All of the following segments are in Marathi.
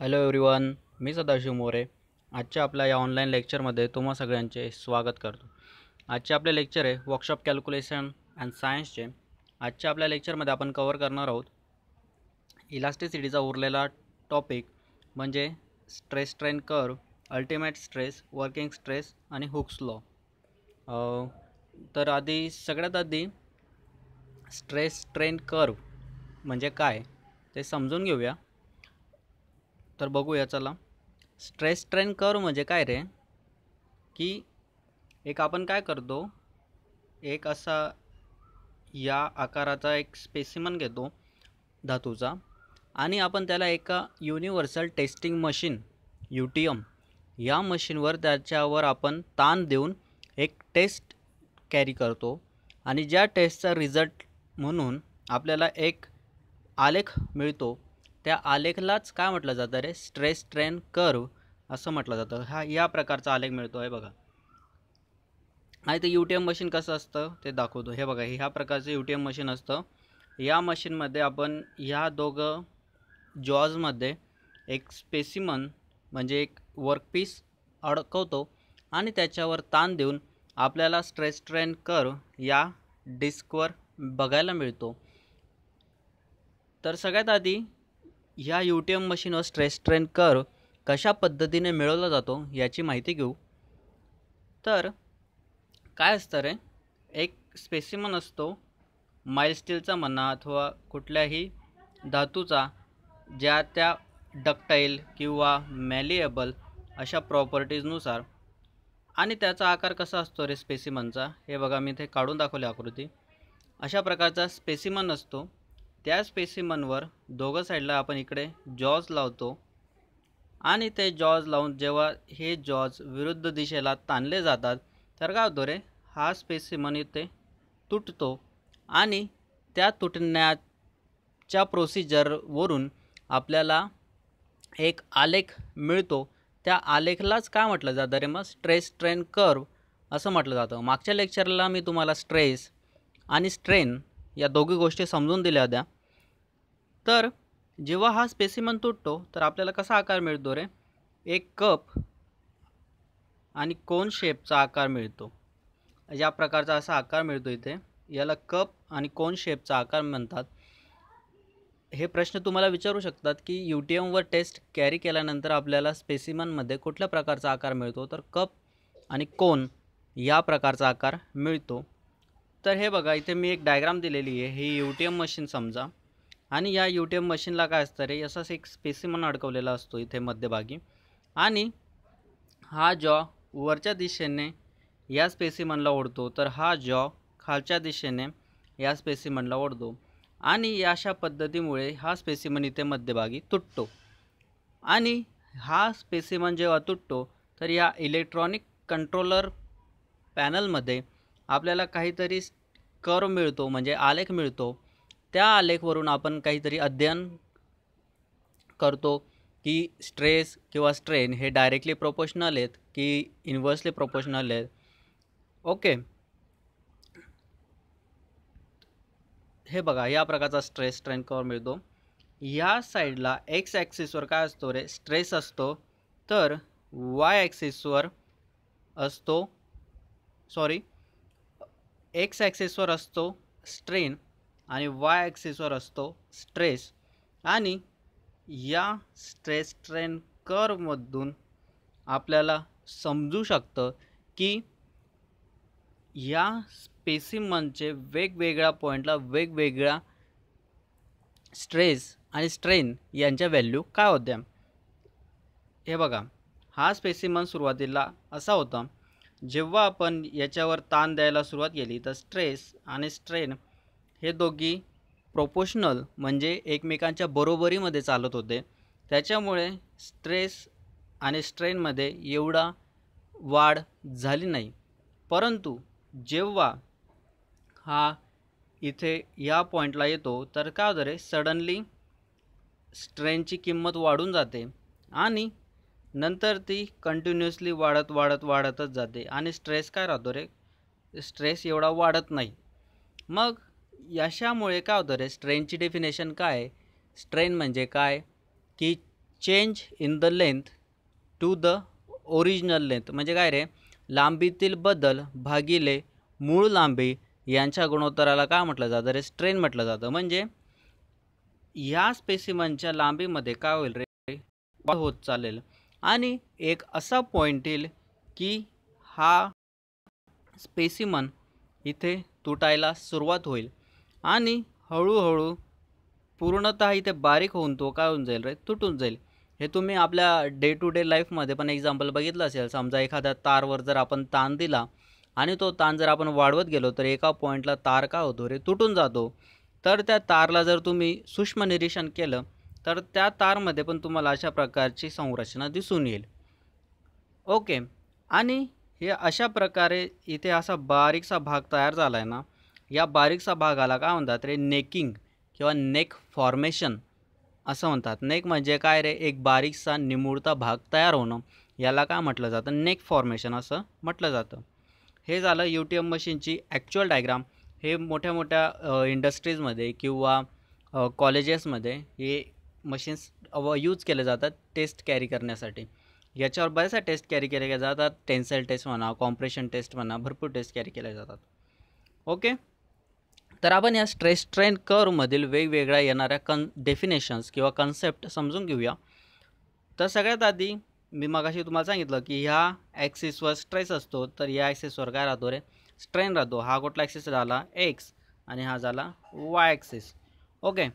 हॅलो एव्हरीवन, मी सदाशिव मोरे. आजच्या आपल्या या ऑनलाईन लेक्चरमध्ये तुम्हा सगळ्यांचे स्वागत करतो. आजचे आपले लेक्चर आहे वर्कशॉप कॅल्क्युलेशन अँड सायन्सचे. आजच्या आपल्या लेक्चरमध्ये आपण कव्हर करणार आहोत इलास्टिसिटीचा उरलेला टॉपिक म्हणजे stress strain curve, ultimate stress, working stress आणि हुक्स लॉ. तर सगळ्यात आधी स्ट्रेस स्ट्रेन कर्व म्हणजे काय ते समजून घेऊया. तर बघूया चला. स्ट्रेस स्ट्रेन कर्व म्हणजे काय रे, की आपण काय करतो, एक असा या आकाराचा एक स्पेसिमन घेतो धातूचा आणि आपण त्याला एका युनिव्हर्सल टेस्टिंग मशीन UTM या मशीनवर त्याच्यावर आपण ताण देऊन एक टेस्ट कॅरी करतो आणि ज्या टेस्टचा रिझल्ट म्हणून आपल्याला एक आलेख मिळतो. त्या आलेखलाच काय म्हटलं जातं रे, स्ट्रेस स्ट्रेन कर्व असं म्हटलं जातं. या प्रकारचा आलेख मिळतो आहे बघा. आणि ते UTM मशीन कसं असतं ते दाखवतो. हे बघा, ह्या प्रकारचं UTM मशीन असतं. या मशीनमध्ये आपण ह्या दोघं जॉजमध्ये एक स्पेसिमन म्हणजे एक वर्कपीस अडकवतो आणि त्याच्यावर ताण देऊन आपल्याला स्ट्रेस स्ट्रेन कर्व या डिस्कवर बघायला मिळतो. तर सगळ्यात आधी ह्या UTM मशीनवर स्ट्रेस स्ट्रेन कर्व कशा पद्धतीने मिळवला जातो याची माहिती घेऊ. तर काय असतं रे, एक स्पेसिमन असतो माइल्ड स्टीलचा म्हणा अथवा कुठल्याही धातूचा, ज्या त्या डक्टाईल किंवा मॅलिएबल अशा प्रॉपर्टीजनुसार. आणि त्याचा आकार कसा असतो रे स्पेसिमनचा, हे बघा मी इथे काढून दाखवली आकृती. अशा प्रकारचा स्पेसिमन असतो. त्या स्पेसिमनवर दोघं साईडला आपण इकडे जॉज लावतो आणि ते जॉज लावून जेव्हा हे जॉज विरुद्ध दिशेला ताणले जातात तर काय होतं रे, हा स्पेसिमन इथे तुटतो आणि त्या तुटण्याच्या प्रोसिजरवरून आपल्याला एक आलेख मिळतो. त्या आलेखलाच काय म्हटलं जातं रे, मग स्ट्रेस स्ट्रेन कर्व असं म्हटलं जातं. मागच्या लेक्चरला मी तुम्हाला स्ट्रेस आणि स्ट्रेन या दोघी गोष्टी समजून दिल्या होत्या. तर जेव्हा हा स्पेसिमन तुटतो तर आपल्याला कसा आकार मिळतो रे, एक कप आणि कोन शेपचा आकार मिळतो. या प्रकारचा असा आकार मिळतो इथे. याला कप आणि कोन शेपचा आकार म्हणतात. हे प्रश्न तुम्हाला विचारू शकतात की UTMवर टेस्ट कॅरी केल्यानंतर आपल्याला स्पेसिमनमध्ये कुठल्या प्रकारचा आकार मिळतो, तर कप आणि कोन या प्रकारचा आकार मिळतो. तर हे बघा, इथे मी एक डायग्राम दिलेली आहे. ही UTM मशीन समजा आणि या UTM मशीनला काय असतं रे, असाच एक स्पेसिमन अडकवलेला असतो इथे मध्यभागी आणि हा जॉ वरच्या दिशेने या स्पेसिमनला ओढतो, तर हा जॉ खालच्या दिशेने या स्पेसिमनला ओढतो आणि अशा पद्धतीमुळे हा स्पेसिमन इथे मध्यभागी तुटतो. आणि हा स्पेसिमन जेव्हा तुटतो तर या इलेक्ट्रॉनिक कंट्रोलर पॅनलमध्ये आपल्याला काहीतरी कर्व मिळतो म्हणजे आलेख मिळतो. त्या आलेखवरून आपण काहीतरी अध्ययन करतो की स्ट्रेस किंवा स्ट्रेन हे डायरेक्टली प्रोपोर्शनल आहेत की इन्व्हर्सली प्रोपोर्शनल आहेत. ओके, हे बघा, या प्रकारचा स्ट्रेस स्ट्रेन कर्व मिळतो. या साईडला एक्स ॲक्सिसवर काय असतो रे, स्ट्रेस असतो. तर वाय ॲक्सिसवर असतो एक्स ॲक्सिसवर असतो स्ट्रेन आणि वाय ॲक्सिसवर असतो स्ट्रेस. आणि या स्ट्रेस स्ट्रेन कर्वमधून आपल्याला समजू शकतं की या स्पेसिमनचे वेगवेगळ्या पॉईंटला वेगवेगळ्या स्ट्रेस आणि स्ट्रेन यांच्या व्हॅल्यू काय होत्या. हे बघा, हा स्पेसिमन सुरुवातीला असा होता. जेव्हा आपण याच्यावर ताण द्यायला सुरुवात केली तर स्ट्रेस आणि स्ट्रेन हे दोघी प्रोपोर्शनल म्हणजे एकमेकांच्या बरोबरीमध्ये चालत होते. त्याच्यामुळे स्ट्रेस आणि स्ट्रेनमध्ये एवढा वाढ झाली नाही. परंतु जेव्हा हा इथे या पॉईंटला येतो तर काय होतं रे, सडनली स्ट्रेनची किंमत वाढून जाते आणि नंतर ती कंटिन्युअसली वाढतच जाते आणि स्ट्रेस काय राहतो रे, स्ट्रेस एवढा वाढत नाही. मग याच्यामुळे काय होतं रे, स्ट्रेनची डेफिनेशन काय, स्ट्रेन म्हणजे काय की change in the length to the original length म्हणजे काय रे, लांबीतील बदल भागिले मूळ लांबी यांच्या गुणोत्तराला काय म्हटलं जातं रे, स्ट्रेन म्हटलं जातं. म्हणजे ह्या स्पेसिमनच्या लांबीमध्ये काय होईल रे, वाढ होत चालेल आणि एक असा पॉईंट येईल की हा स्पेसिमन इथे तुटायला सुरुवात होईल आणि हळूहळू पूर्णतः इथे बारीक होऊन तो काय होऊन जाईल रे, तुटून जाईल. हे तुम्ही आपल्या डे टू डे लाईफमध्ये पण एक्झाम्पल बघितलं असेल. समजा एखाद्या तारवर जर आपण ताण दिला आणि तो ताण जर आपण वाढवत गेलो तर एका पॉईंटला तार काय होतो रे, तुटून जातो. तर त्या तारला जर तुम्ही सूक्ष्म निरीक्षण केलं तर त्या तारमध्ये पण तुम्हाला अशा प्रकारची संरचना दिसून येईल. ओके, आणि हे अशा प्रकारे इथे असा बारीकसा भाग तयार झाला आहे ना, या बारीकसा भागाला काय म्हणतात रे, नेकिंग किंवा नेक फॉर्मेशन असं म्हणतात. नेक म्हणजे काय रे, एक बारीकसा निमुळता भाग तयार होणं, याला काय म्हटलं जातं, नेक फॉर्मेशन असं म्हटलं जातं. हे झालं UTM मशीनची ॲक्च्युअल डायग्राम. हे मोठ्या मोठ्या इंडस्ट्रीजमध्ये किंवा कॉलेजेसमध्ये हे मशीन्स यूज केले जातात टेस्ट कॅरी करण्यासाठी. याच्यावर बऱ्याचशा टेस्ट कॅरी केल्या जातात. टेन्साईल टेस्ट म्हणा, कॉम्प्रेशन टेस्ट म्हणा, भरपूर टेस्ट कॅरी केल्या जातात. ओके, तर आपण या स्ट्रेस स्ट्रेन कर्वमधील वेगवेगळ्या येणाऱ्या डेफिनेशन्स किंवा कन्सेप्ट समजून घेऊया. तर सगळ्यात आधी मी मगाशी तुम्हाला सांगितलं की ह्या ॲक्सिसवर स्ट्रेस असतो, तर या ॲक्सिसवर काय राहतो रे, स्ट्रेन राहतो. हा कुठला ॲक्सिस झाला, एक्स, आणि हा झाला वाय ॲक्सिस. ओके,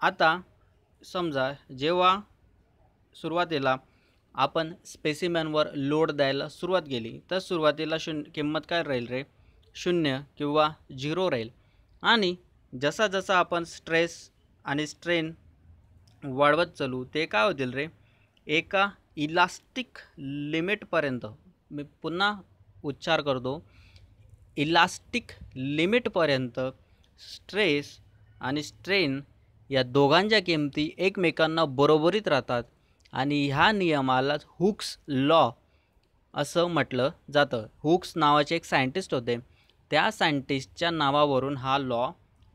आता समजा जेव्हा सुरुवातीला आपण स्पेसिमॅनवर लोड द्यायला सुरुवात केली तर सुरुवातीला किंमत काय राहील रे, 0 किंवा 0 राहील. आणि जसा जसा आपण स्ट्रेस आणि स्ट्रेन वाढवत चालू ते काय होतील रे, एका इलास्टिक लिमिटपर्यंत, मी पुन्हा उच्चार करतो, इलास्टिक लिमिटपर्यंत स्ट्रेस आणि स्ट्रेन या दोघांच्या किमती एकमेकांना बरोबरीत राहतात. आणि ह्या नियमालाच हुक्स लॉ असं म्हटलं जातं. हुक्स नावाचे एक सायंटिस्ट होते. त्या सायंटिस्टच्या नावावरून हा लॉ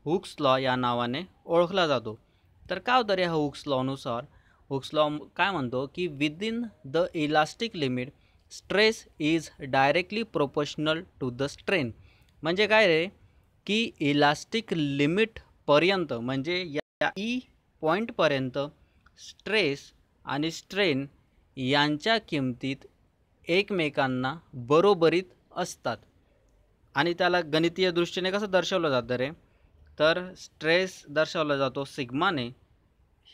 हुक्स लॉ या नावाने ओळखला जातो. तर काय होतं रे हा हुक्स लॉनुसार, हुक्स लॉ काय म्हणतो की within the elastic limit stress is directly proportional to the strain. म्हणजे काय रे, की इलास्टिक लिमिटपर्यंत म्हणजे या पॉईंटपर्यंत स्ट्रेस आणि स्ट्रेन यांच्या किमतीत एकमेकांना बरोबरीत असतात. आणि त्याला गणितीय दृष्टीने कसं दर्शवलं जातं रे, तर स्ट्रेस दर्शवला जातो सिग्माने,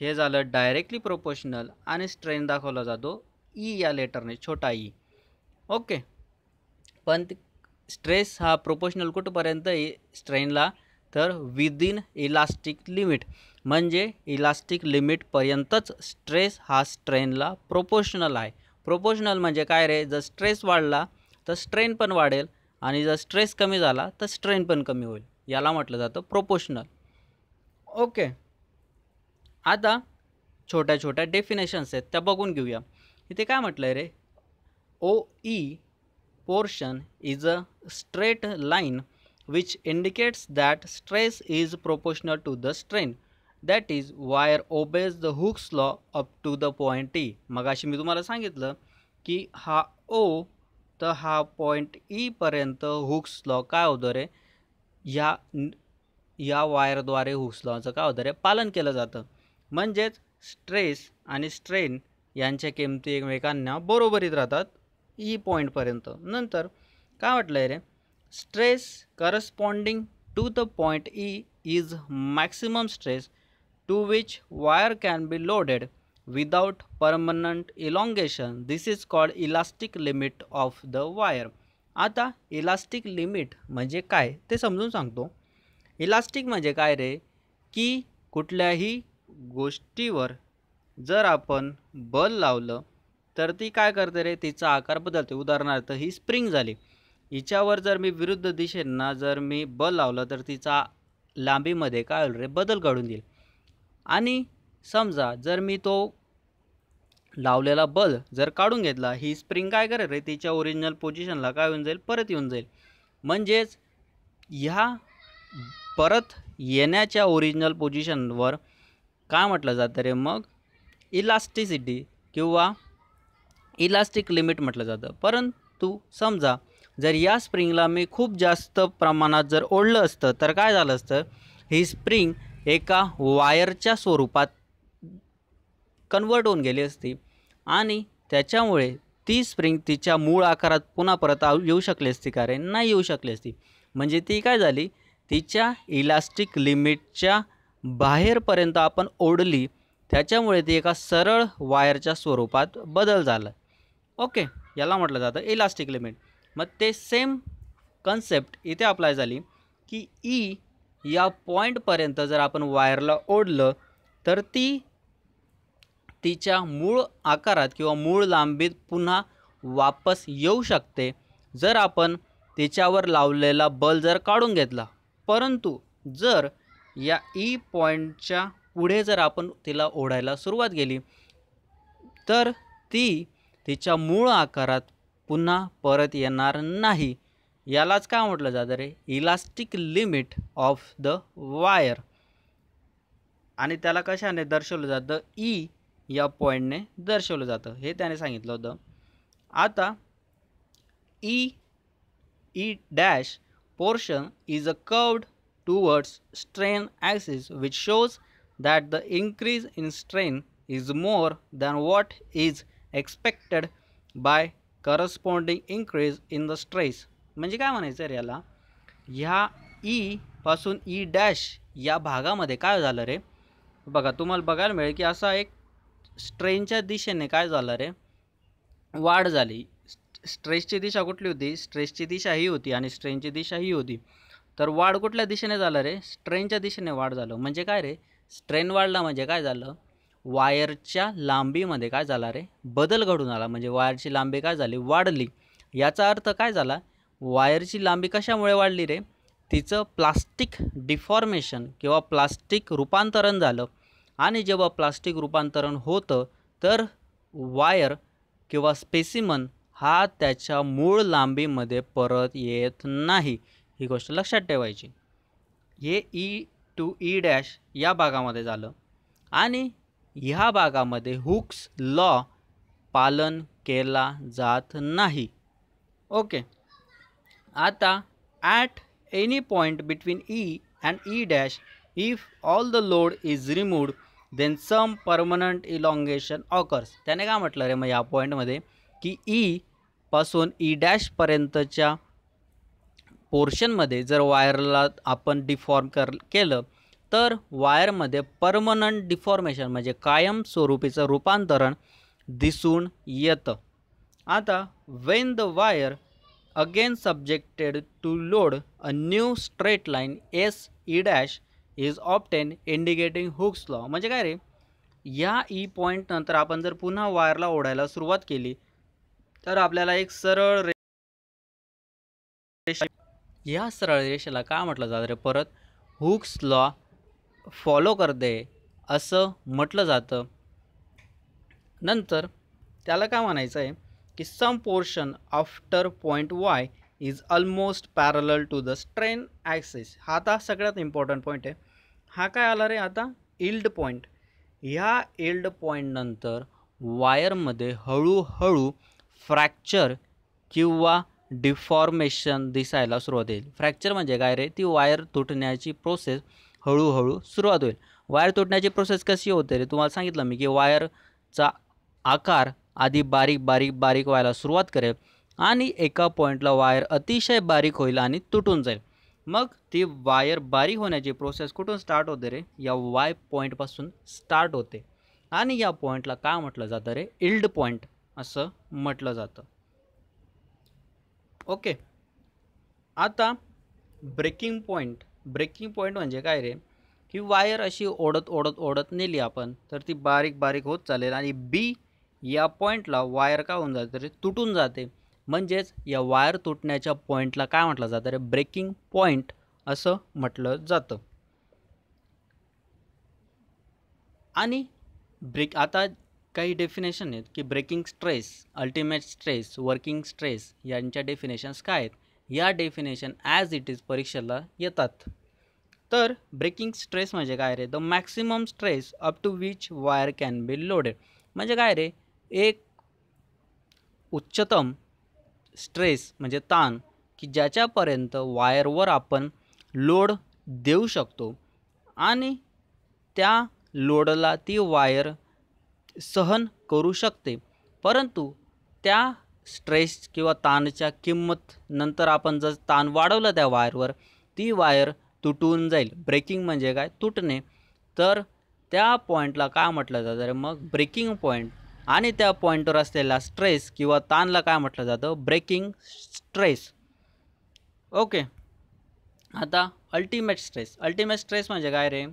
हे झालं डायरेक्टली प्रोपोर्शनल, आणि स्ट्रेन दाखवला जातो ई या लेटरने, छोटा ई. ओके, पण स्ट्रेस हा प्रोपोर्शनल कुठपर्यंत स्ट्रेनला, तर विदिन इलास्टिक लिमिट, म्हणजे इलास्टिक लिमिटपर्यंतच स्ट्रेस हा स्ट्रेनला प्रोपोर्शनल आहे. प्रोपोर्शनल म्हणजे काय रे, जर स्ट्रेस वाढला तर स्ट्रेन पण वाढेल आणि जर स्ट्रेस कमी झाला तर स्ट्रेन पण कमी होईल. याला म्हटलं जातं प्रोपोर्शनल. ओके, आता छोट्या छोट्या डेफिनेशन्स आहेत त्या बघून घेऊया. इथे काय म्हटलं आहे रे, OE portion is a straight line which indicates that stress is proportional to the strain. That is, wire obeys the Hooke's law up to the point T. मगाशी मी तुम्हाला सांगितलं की हा O तर हा पॉईंट E पर्यंत हुक्स लॉ काय होतं रे, या वायरद्वारे हुक्स लॉचं काय होतं रे, पालन केलं जातं. म्हणजेच स्ट्रेस आणि स्ट्रेन यांच्या किमती एकमेकांना बरोबरीत राहतात ई पॉईंटपर्यंत. नंतर काय म्हटलं आहे रे, stress corresponding to the point E is maximum stress to which wire can be loaded without permanent elongation. This is called elastic limit of the wire. आता इलास्टिक लिमिट म्हणजे काय ते समजून सांगतो. इलास्टिक म्हणजे काय रे, की कुठल्याही गोष्टीवर जर आपण बल लावलं तर ती काय करते रे, तिचा आकार बदलते. उदाहरणार्थ ही स्प्रिंग झाली, हिच्यावर जर मी विरुद्ध दिशेनं जर मी बल लावलं तर तिचा लांबीमध्ये काय होईल रे, बदल घडून येईल. आणि समजा जर मी तो लावलेला बल जर काढून घेतला, ही स्प्रिंग काय करेल रे, तिच्या ओरिजिनल पोझिशनला काय होऊन जाईल, परत येऊन जाईल. म्हणजेच ह्या परत येण्याच्या ओरिजिनल पोझिशनवर काय म्हटलं जातं रे, मग इलास्टिसिटी किंवा इलास्टिक लिमिट म्हटलं जातं. परंतु समजा जर या स्प्रिंगला मी खूप जास्त प्रमाणात जर ओढलं असतं तर काय झालं असतं, ही स्प्रिंग एका वायरच्या स्वरूपात कन्वर्ट होऊन गेली असती आणि त्याच्यामुळे ती स्प्रिंग तिच्या मूळ आकारात पुन्हा परत येऊ शकली असती का रे? नाही येऊ शकली असती. म्हणजे ती काय झाली, तिच्या इलास्टिक लिमिटच्या बाहेरपर्यंत आपण ओढली, त्याच्यामुळे ती एका सरळ वायरच्या स्वरूपात बदल झाला. ओके, याला म्हटलं जातं इलास्टिक लिमिट. मग ते सेम कन्सेप्ट इथे अप्लाय झाली की ई या पॉईंटपर्यंत जर आपण वायरला ओढलं तर ती तिच्या मूळ आकारात किंवा मूळ लांबीत पुन्हा वापस येऊ शकते जर आपण तिच्यावर लावलेला बल जर काढून घेतला. परंतु जर या ई पॉईंटच्या पुढे जर आपण तिला ओढायला सुरुवात केली तर ती तिच्या मूळ आकारात पुन्हा परत येणार नाही. यालाच काय म्हटलं जातं रे? Elastic limit of the wire. आणि त्याला कशाने दर्शवलं जातं? ई या पॉईंटने दर्शवलं जातं, हे त्याने सांगितलं होतं. आता E dash portion is a curved towards strain axis which shows that the increase in strain is more than what is expected bye corresponding increase in the stress. म्हणजे काय म्हणायचं रे याला? ह्या ई पासून ई डॅश या भागामध्ये काय झालं रे? बघा, तुम्हाला बघायला मिळेल की असा एक स्ट्रेनच्या दिशेने काय झालं रे? वाढ झाली. स्ट्रेसची दिशा कुठली होती? स्ट्रेसची दिशा ही होती आणि स्ट्रेनची दिशा ही होती. तर वाढ कुठल्या दिशेने झालं रे? स्ट्रेनच्या दिशेने वाढ झालं. म्हणजे काय रे? स्ट्रेन वाढला म्हणजे काय झालं? वायरच्या लांबीमध्ये काय झाला रे? बदल घडून आला. म्हणजे वायरची लांबी काय झाली? वाढली. याचा अर्थ काय झाला? वायरची लांबी कशामुळे वाढली रे? तिचं प्लास्टिक डिफॉर्मेशन किंवा प्लास्टिक रूपांतरण झालं. आणि जेव्हा प्लास्टिक रूपांतरण होतं तर वायर किंवा स्पेसिमन हा त्याच्या मूळ लांबीमध्ये परत येत नाही. ही गोष्ट लक्षात ठेवायची. हे ई टू ई डॅश या भागामध्ये झालं आणि ह्या भागामध्ये हुक्स लॉ पालन केला जात नाही. ओके, आता at any point between E and E dash if all the load is removed then some permanent elongation occurs. त्याने काय म्हटलं रे मग या पॉईंटमध्ये की ई पासून ई डॅशपर्यंतच्या पोर्शनमध्ये जर वायरला आपण डिफॉर्म केलं तर वायरमध्ये परमनंट डिफॉर्मेशन म्हणजे कायमस्वरूपीचं रूपांतरण दिसून येतं. आता when the wire again subjected to load a new straight line S E dash is often indicating Hooke's law. म्हणजे काय रे? या ई पॉईंट नंतर आपण जर पुन्हा वायरला ओढायला सुरुवात केली तर आपल्याला एक सरळ रेषा, या सरळ रेषेला काय म्हटलं जातं रे? परत हुक्स लॉ फॉलो करते असं म्हटलं जातं. नंतर त्याला काय म्हणायचं आहे की some portion after point Y is almost parallel to the strain axis. हा आता सगळ्यात इम्पॉर्टंट पॉईंट आहे. हा काय आला रे आता? Yield point. ह्या इल्ड पॉईंटनंतर वायरमध्ये हळूहळू फ्रॅक्चर किंवा डिफॉर्मेशन दिसायला सुरुवात होईल. फ्रॅक्चर म्हणजे काय रे? ती वायर तुटण्याची प्रोसेस हळूहळू सुरुवात होईल. वायर तुटण्याची प्रोसेस कशी होते रे? तुम्हाला सांगितलं मी की वायरचा आकार आधी बारीक बारीक बारीक व्हायला सुरुवात करेल आणि एका पॉईंटला वायर अतिशय बारीक होईल आणि तुटून जाईल. मग ती वायर बारीक होण्याची प्रोसेस कुठून स्टार्ट होते रे? या वाय पॉईंटपासून स्टार्ट होते आणि या पॉईंटला काय म्हटलं जातं रे? इल्ड पॉईंट असं म्हटलं जातं. ओके, आता ब्रेकिंग पॉईंट. ब्रेकिंग पॉईंट म्हणजे काय रे? की वायर अशी ओढत ओढत ओढत नेली आपण तर ती बारीक बारीक होत चालेल आणि बी या पॉईंटला वायर काय होऊन जाते रे? तुटून जाते. म्हणजेच या वायर तुटण्याच्या पॉईंटला काय म्हटलं जातं रे? ब्रेकिंग पॉईंट असं म्हटलं जातं. आणि आता काही डेफिनेशन आहेत की breaking stress, ultimate stress, working stress यांच्या डेफिनेशन्स काय आहेत? या डेफिनेशन ॲज इट इज परीक्षेला येतात. तर ब्रेकिंग स्ट्रेस म्हणजे काय रे, the maximum stress up to which wire can be loaded. म्हणजे काय रे, एक उच्चतम स्ट्रेस म्हणजे ताण की ज्याच्यापर्यंत वायरवर आपण लोड देऊ शकतो आणि त्या लोडला ती वायर सहन करू शकते. परंतु त्या स्ट्रेस किंवा ताणच्या किंमत नंतर आपण जर ताण वाढवलं त्या वायरवर, ती वायर तुटून जाईल. ब्रेकिंग म्हणजे काय, तुटणे. तर त्या पॉईंटला काय म्हटलं जातं, मग ब्रेकिंग पॉईंट. आणि त्या पॉईंटवर असलेला स्ट्रेस किंवा ताणला काय म्हटलं जातं, ब्रेकिंग स्ट्रेस. ओके. आता अल्टिमेट स्ट्रेस. अल्टिमेट स्ट्रेस म्हणजे काय रे,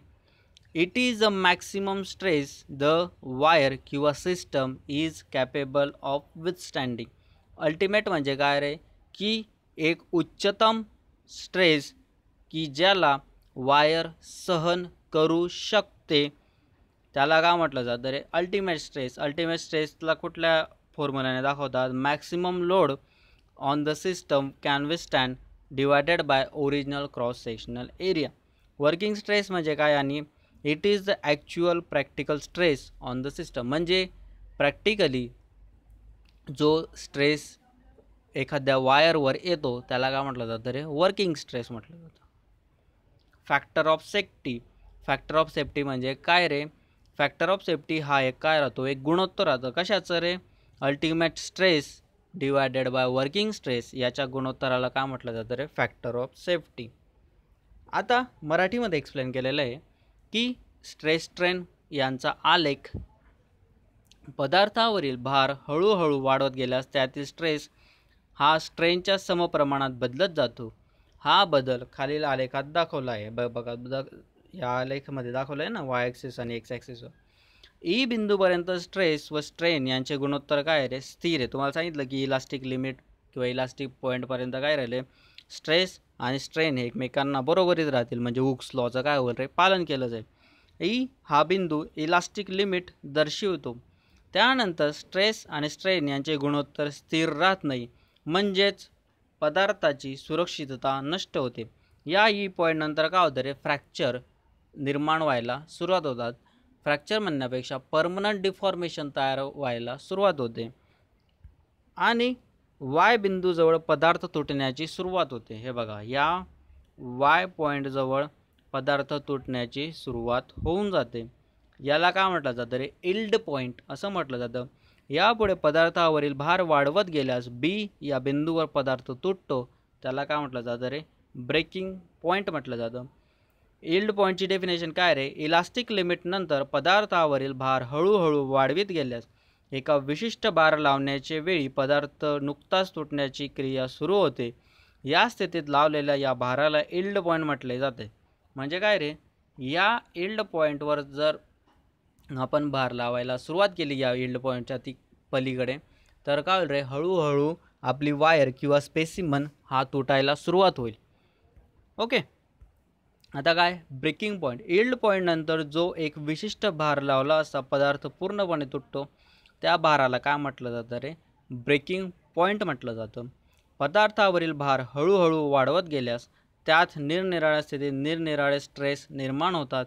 it is a maximum stress the wire किंवा system is capable of withstanding. Ultimate म्हणजे काय रे, की एक उच्चतम स्ट्रेस की ज्याला वायर सहन करू शकते, त्याला काय म्हटलं जातं रे, अल्टिमेट स्ट्रेस. अल्टिमेट स्ट्रेसला कुठल्या फॉर्म्युलाने दाखवतात, maximum load on the system can withstand divided by original cross sectional area. Working stress म्हणजे काय, आणि it is the actual practical stress on the system. म्हणजे प्रॅक्टिकली जो स्ट्रेस एखाद्या वायरवर येतो त्याला काय म्हटलं जातं रे, वर्किंग स्ट्रेस म्हटलं जातं. Factor of safety. Factor of safety म्हणजे काय रे, फॅक्टर ऑफ सेफ्टी हा एक काय राहतो, एक गुणोत्तर राहतं. कशाचं रे, ultimate stress divided by working stress, याच्या गुणोत्तराला काय म्हटलं जातं रे, फॅक्टर ऑफ सेफ्टी. आता मराठीमध्ये एक्सप्लेन केलेलं आहे की स्ट्रेस स्ट्रेन यांचा आलेख. पदार्थावरील भार हळूहळू वाढवत गेल्यास त्यातील स्ट्रेस हा स्ट्रेनच्या समप्रमाणात बदलत जातो. हा बदल खालील आलेखात दाखवला आहे. बघा या आलेखामध्ये दाखवलं आहे ना, वाय ॲक्सिस आणि एक्स ॲक्सिसवर. ई बिंदूपर्यंत स्ट्रेस व स्ट्रेन यांचे गुणोत्तर काय रे, स्थिर आहे. तुम्हाला सांगितलं की इलास्टिक लिमिट किंवा इलास्टिक पॉईंटपर्यंत काय राहिले, स्ट्रेस आणि स्ट्रेन हे एकमेकांना बरोबरीत राहतील. म्हणजे हुक्स लॉचं काय होईल रे, पालन केलं जाईल. ई हा बिंदू इलास्टिक लिमिट दर्शवतो. त्यानंतर स्ट्रेस आणि स्ट्रेन यांचे गुणोत्तर स्थिर राहत नाही, म्हणजेच पदार्थाची सुरक्षितता नष्ट होते. या ई पॉईंट नंतर काय होतं रे, फ्रॅक्चर निर्माण व्हायला सुरुवात होतात. फ्रॅक्चर म्हणण्यापेक्षा परमनंट डिफॉर्मेशन तयार व्हायला सुरुवात होते आणि वाय बिंदूजवळ पदार्थ तुटण्याची सुरुवात होते. हे बघा, या वाय पॉईंटजवळ पदार्थ तुटण्याची सुरुवात होऊन जाते. याला काय म्हटलं जातं रे, इल्ड पॉईंट असं म्हटलं जातं. यापुढे पदार्थावरील भार वाढवत गेल्यास बी या बिंदूवर पदार्थ तुटतो, त्याला काय म्हटलं जातं रे, ब्रेकिंग पॉईंट म्हटलं जातं. इल्ड पॉईंटची डेफिनेशन काय रे, इलास्टिक लिमिट नंतर पदार्थावरील भार हळूहळू वाढवित गेल्यास एका विशिष्ट भार लावण्याचे वेळी पदार्थ नुकताच तुटण्याची क्रिया सुरू होते. या स्थितीत लावलेल्या या भाराला इल्ड पॉईंट म्हटले जाते. म्हणजे काय रे, या इल्ड पॉईंटवर जर आपण भार लावायला सुरुवात केली या इल्ड पॉईंटच्या ती पलीकडे, तर काय होईल रे, हळूहळू आपली वायर किंवा स्पेसिमन हा तुटायला सुरुवात होईल. ओके. आता काय, ब्रेकिंग पॉईंट. इल्ड पॉईंट नंतर जो एक विशिष्ट भार लावला असा पदार्थ पूर्णपणे तुटतो, त्या भाराला काय म्हटलं जातं रे, ब्रेकिंग पॉईंट म्हटलं जातं. पदार्थावरील भार हळूहळू वाढवत गेल्यास त्यात निरनिराळ्या स्थितीत निरनिराळे स्ट्रेस निर्माण होतात.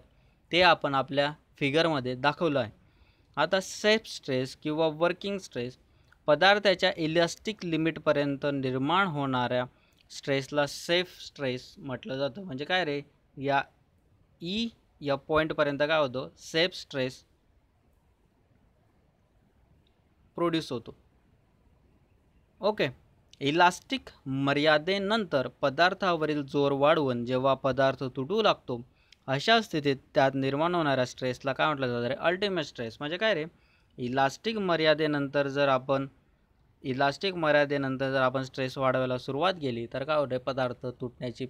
ते आपण आपल्या फिगरमध्ये दाखवलं आहे. आता सेफ स्ट्रेस किंवा वर्किंग स्ट्रेस. पदार्थाच्या इलास्टिक लिमिटपर्यंत निर्माण होणाऱ्या स्ट्रेसला सेफ स्ट्रेस म्हटलं जातं. म्हणजे काय रे, या ई या पॉईंटपर्यंत काय होतं, सेफ स्ट्रेस प्रोड्यूस होतो. ओके. इलास्टिक मर्यादेनंतर पदार्थावरील जोर वाढवून जेव्हा पदार्थ तुटू लागतो, अशा स्थितीत त्यात निर्माण होणाऱ्या स्ट्रेसला काय म्हटलं जातं रे, अल्टिमेट स्ट्रेस. म्हणजे काय रे, इलास्टिक मर्यादेनंतर जर आपण स्ट्रेस वाढवायला सुरुवात केली तर काय होते, पदार्थ तुटण्याची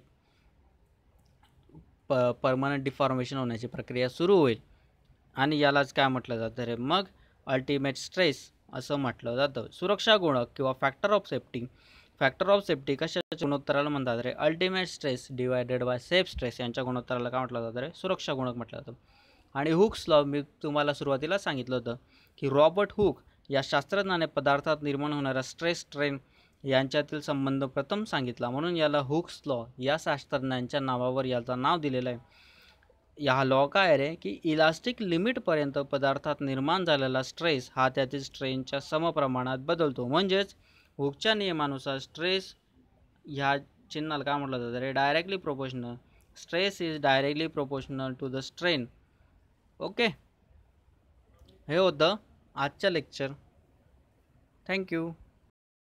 परमनंट डिफॉर्मेशन होण्याची प्रक्रिया सुरू होईल आणि यालाच काय म्हटलं जातं रे, मग अल्टिमेट स्ट्रेस असं म्हटलं जातं. सुरक्षा गुणक किंवा factor of safety. Factor of safety कशाच्या गुणोत्तराला म्हणतात रे, ultimate stress divided by safe stress यांच्या गुणोत्तराला काय म्हटलं जातं रे, सुरक्षा गुणक म्हटलं जातं. आणि हुक्स लॉ मी तुम्हाला सुरुवातीला सांगितलं होतं की रॉबर्ट हुक या शास्त्रज्ञाने पदार्थात निर्माण होणाऱ्या स्ट्रेस स्ट्रेन यांच्यातील संबंध प्रथम सांगितला, म्हणून याला हुक्स लॉ या शास्त्रज्ञांच्या नावावर याचं नाव दिलेलं आहे. हा लॉ काय रे की इलास्टिक लिमिटपर्यंत पदार्थात निर्माण झालेला स्ट्रेस हा त्यातील स्ट्रेनच्या समप्रमाणात बदलतो. म्हणजेच हुकच्या नियमानुसार स्ट्रेस ह्या चिन्हाला काय म्हटलं जातं रे, directly proportional. Stress is directly proportional to the strain. Okay, हे होतं आजचं लेक्चर. थँक्यू.